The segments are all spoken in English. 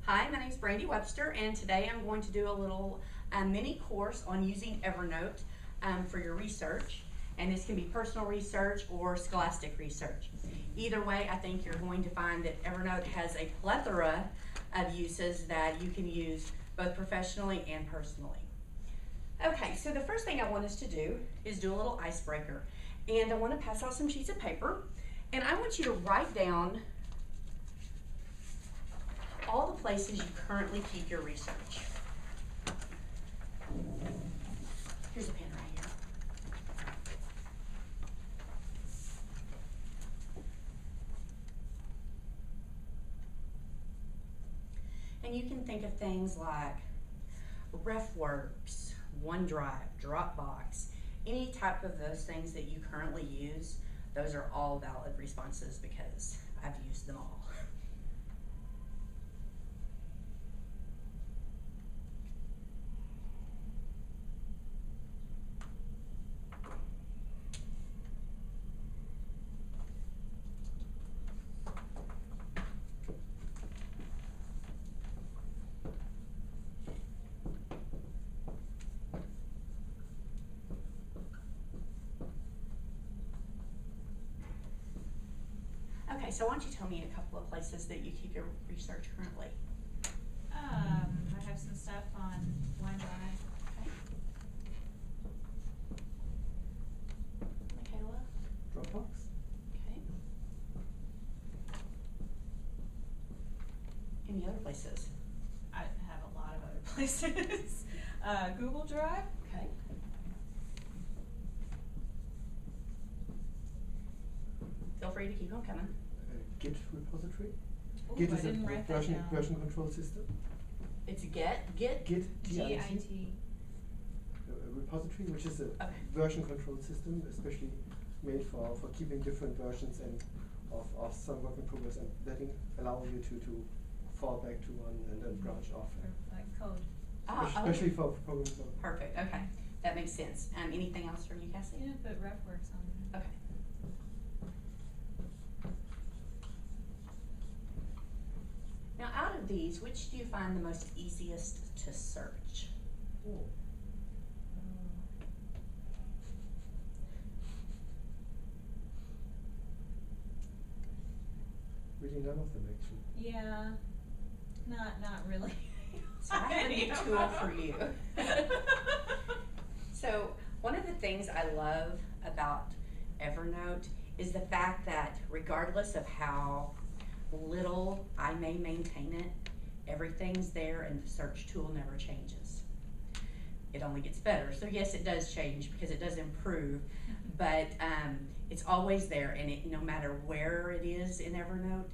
Hi, my name is Brandy Webster, and today I'm going to do a little mini course on using Evernote for your research. And this can be personal research or scholastic research. Either way, I think you're going to find that Evernote has a plethora of uses that you can use both professionally and personally. Okay, so the first thing I want us to do is do a little icebreaker. And I want to pass out some sheets of paper, and I want you to write down all the places you currently keep your research. Here's a pen right here. And you can think of things like RefWorks, OneDrive, Dropbox, any type of those things that you currently use. Those are all valid responses because I've used them all. Okay, so why don't you tell me a couple of places that you keep your research currently? I have some stuff on OneDrive. Okay. Michaela? Dropbox. Okay. Any other places? I have a lot of other places. Google Drive. Okay. Feel free to keep on coming. Git repository. Ooh, Git I is a didn't write that down. version control system. It's Git. Git, G-I-T. a repository, which is a Okay. version control system, especially made for keeping different versions and of some work in progress and allowing you to fall back to one and then branch off. Or like code. Especially for programs. Perfect. Okay, that makes sense. Anything else for you, Cassie? You didn't put RefWorks on there. Okay. Now, out of these, which do you find the most easiest to search? Ooh. Really none of them actually. Yeah. Not really. So I have a new tool for you. So one of the things I love about Evernote is the fact that regardless of how little I may maintain it, everything's there and the search tool never changes. It only gets better. So yes, it does change because it does improve, but it's always there, and no matter where it is in Evernote,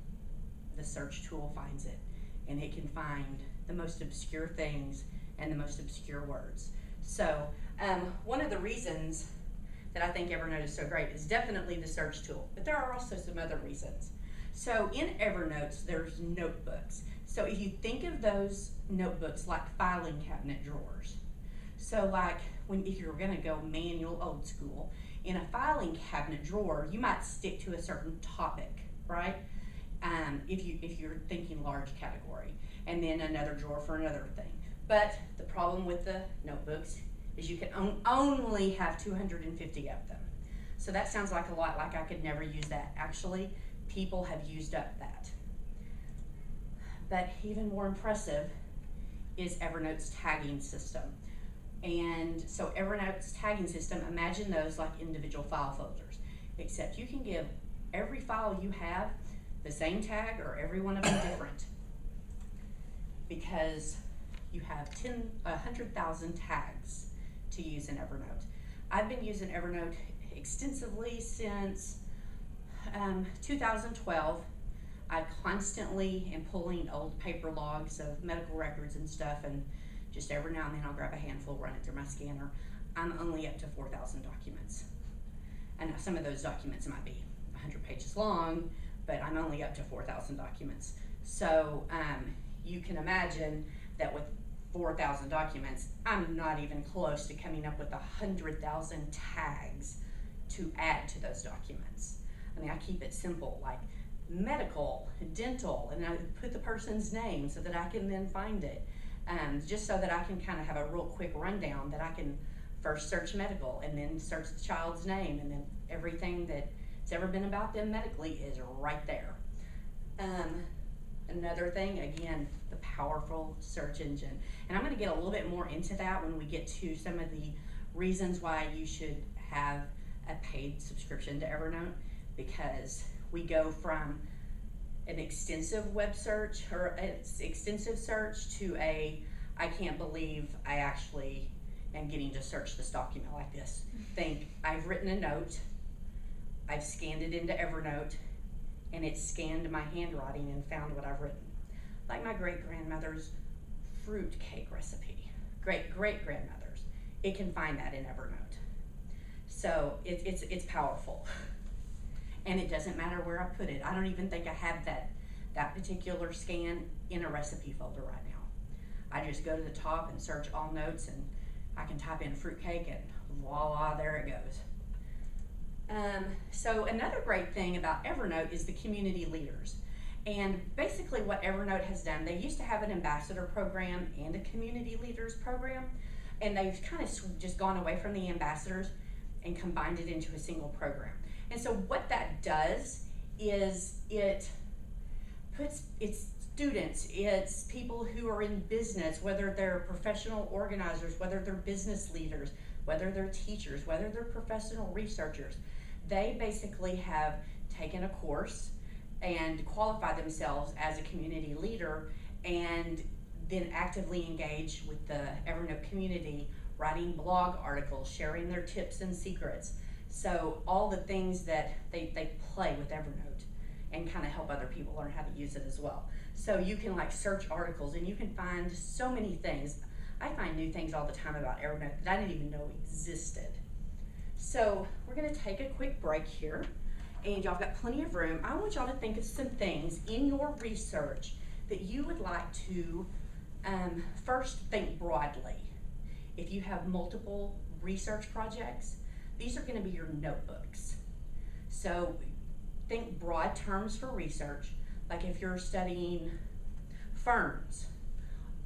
the search tool finds it, and it can find the most obscure things and the most obscure words. So one of the reasons that I think Evernote is so great is definitely the search tool, but there are also some other reasons. So in Evernote, there's notebooks. So if you think of those notebooks like filing cabinet drawers, so like if you're gonna go manual old school, in a filing cabinet drawer, you might stick to a certain topic, right? If you're thinking large category, and then another drawer for another thing. But the problem with the notebooks is you can only have 250 of them. So that sounds like a lot, like I could never use that. Actually, people have used up that. But even more impressive is Evernote's tagging system. And so Evernote's tagging system, imagine those like individual file folders, except you can give every file you have the same tag or every one of them different, because you have 100,000 tags to use in Evernote. I've been using Evernote extensively since 2012. I constantly am pulling old paper logs of medical records and stuff, and just every now and then I'll grab a handful, run it through my scanner. I'm only up to 4,000 documents. I know some of those documents might be 100 pages long, but I'm only up to 4,000 documents. So you can imagine that with 4,000 documents, I'm not even close to coming up with 100,000 tags to add to those documents. I mean, I keep it simple, like medical, dental, and I put the person's name so that I can then find it. Just so that I can kind of have a real quick rundown that I can first search medical and then search the child's name, and then everything that's ever been about them medically is right there. Another thing, again, the powerful search engine. And I'm going to get a little bit more into that when we get to some of the reasons why you should have a paid subscription to Evernote, because we go from an extensive web search or an extensive search to I can't believe I actually am getting to search this document like this. Think, I've written a note, I've scanned it into Evernote, and it scanned my handwriting and found what I've written. Like my great-grandmother's fruit cake recipe. Great-great-grandmother's. It can find that in Evernote. So it's powerful. And it doesn't matter where I put it. I don't even think I have that particular scan in a recipe folder right now. I just go to the top and search all notes, and I can type in fruitcake, and voila, there it goes. So another great thing about Evernote is the community leaders. And basically what Evernote has done, they used to have an ambassador program and a community leaders program, and they've kind of just gone away from the ambassadors and combined it into a single program. And so what that does is it puts its students, it's people who are in business, whether they're professional organizers, whether they're business leaders, whether they're teachers, whether they're professional researchers, they basically have taken a course and qualified themselves as a community leader, and then actively engage with the Evernote community, writing blog articles, sharing their tips and secrets. So all the things that they play with Evernote and kind of help other people learn how to use it as well. So you can like search articles and you can find so many things. I find new things all the time about Evernote that I didn't even know existed. So we're gonna take a quick break here, and y'all got plenty of room. I want y'all to think of some things in your research that you would like to first think broadly. If you have multiple research projects, these are going to be your notebooks. So think broad terms for research, like if you're studying ferns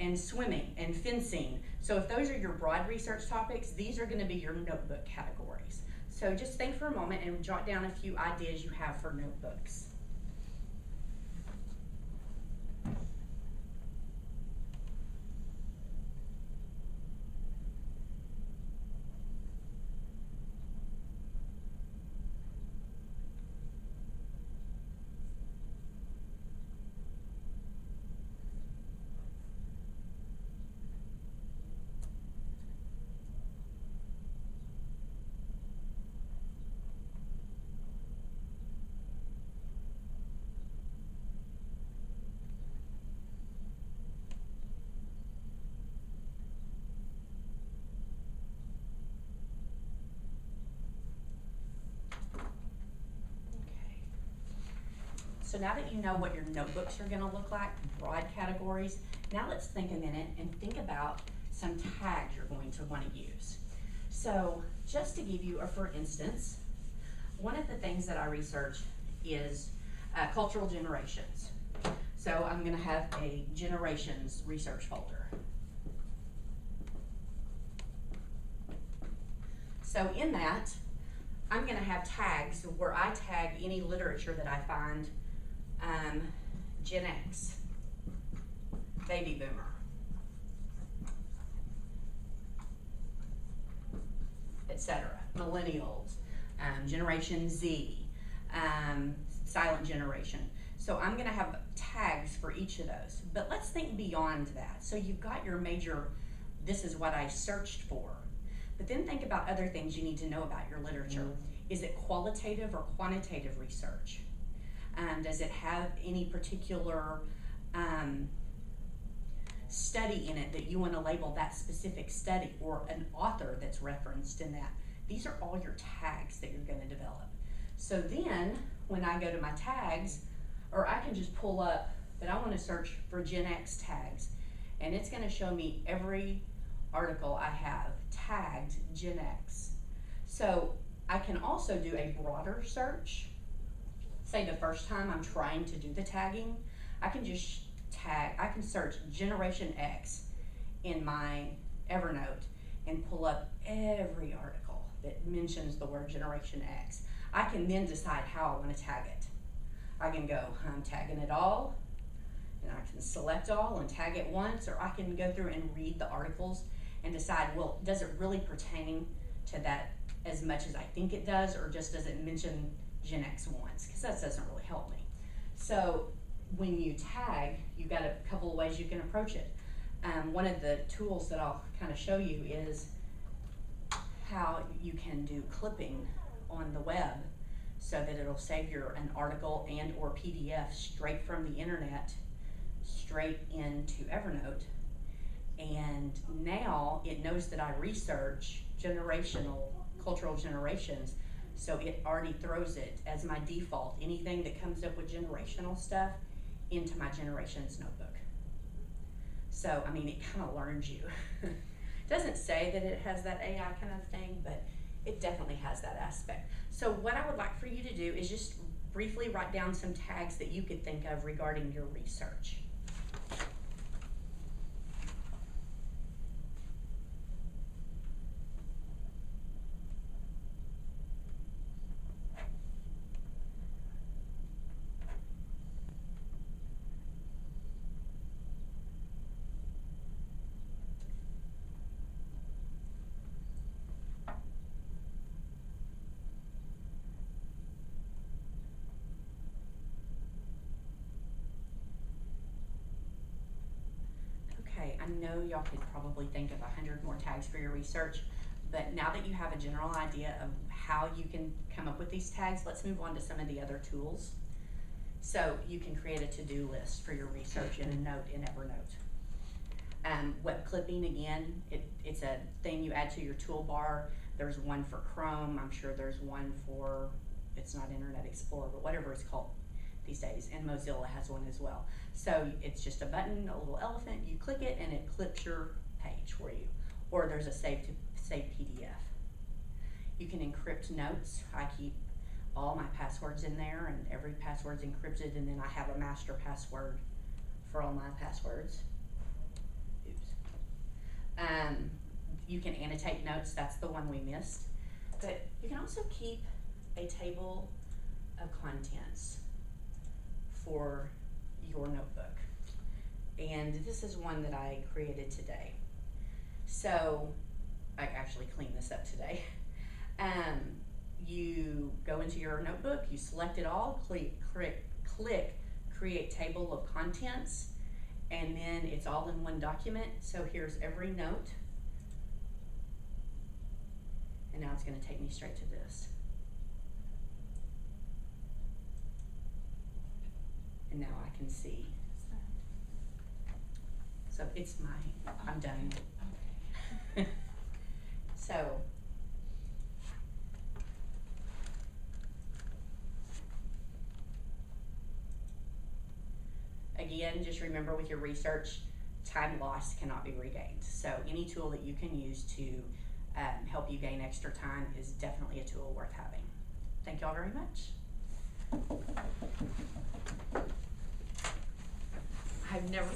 and swimming and fencing. So if those are your broad research topics, these are going to be your notebook categories. So just think for a moment and jot down a few ideas you have for notebooks. So now that you know what your notebooks are going to look like, broad categories, now let's think a minute and think about some tags you're going to want to use. So just to give you a for instance, one of the things that I researched is cultural generations. So I'm going to have a generations research folder. So in that, I'm going to have tags where I tag any literature that I find Gen X, baby boomer, etc., millennials, Generation Z, silent generation. So I'm going to have tags for each of those. But let's think beyond that. So you've got your major, this is what I searched for. But then think about other things you need to know about your literature. Is it qualitative or quantitative research? Does it have any particular study in it that you want to label that specific study, or an author that's referenced in that? These are all your tags that you're going to develop. So then when I go to my tags, or I can just pull up that I want to search for Gen X tags, and it's going to show me every article I have tagged Gen X. So I can also do a broader search say the first time I'm trying to do the tagging, I can just I can search Generation X in my Evernote and pull up every article that mentions the word Generation X. I can then decide how I want to tag it. I can go, I'm tagging it all, and I can select all and tag it once, or I can go through and read the articles and decide, well, does it really pertain to that as much as I think it does, or just does it mention Gen X once? Because that doesn't really help me. So when you tag, you've got a couple of ways you can approach it. One of the tools that I'll kind of show you is how you can do clipping on the web so that it'll save an article and or PDF straight from the internet straight into Evernote. And now it knows that I research cultural generations, so it already throws it as my default, anything that comes up with generational stuff, into my generations notebook. So, I mean, it kind of learns you. It doesn't say that it has that AI kind of thing, but it definitely has that aspect. So what I would like for you to do is just briefly write down some tags that you could think of regarding your research. Okay, I know y'all could probably think of 100 more tags for your research, but now that you have a general idea of how you can come up with these tags, let's move on to some of the other tools. So you can create a to-do list for your research in a note in Evernote. Web clipping, again, it's a thing you add to your toolbar. There's one for Chrome. I'm sure there's one for, it's not Internet Explorer, but whatever it's called these days, and Mozilla has one as well. So it's just a button, a little elephant, you click it and it clips your page for you. Or there's a save PDF. You can encrypt notes. I keep all my passwords in there, and every password's encrypted, and then I have a master password for all my passwords. Oops. You can annotate notes, that's the one we missed. But you can also keep a table of contents for your notebook. And this is one that I created today. So I actually cleaned this up today. You go into your notebook, you select it all, click create table of contents, and then it's all in one document. So here's every note. And now it's going to take me straight to this. And now I can see. So it's I'm done. Okay. So, again, just remember with your research, time lost cannot be regained. So any tool that you can use to help you gain extra time is definitely a tool worth having. Thank y'all very much. I've never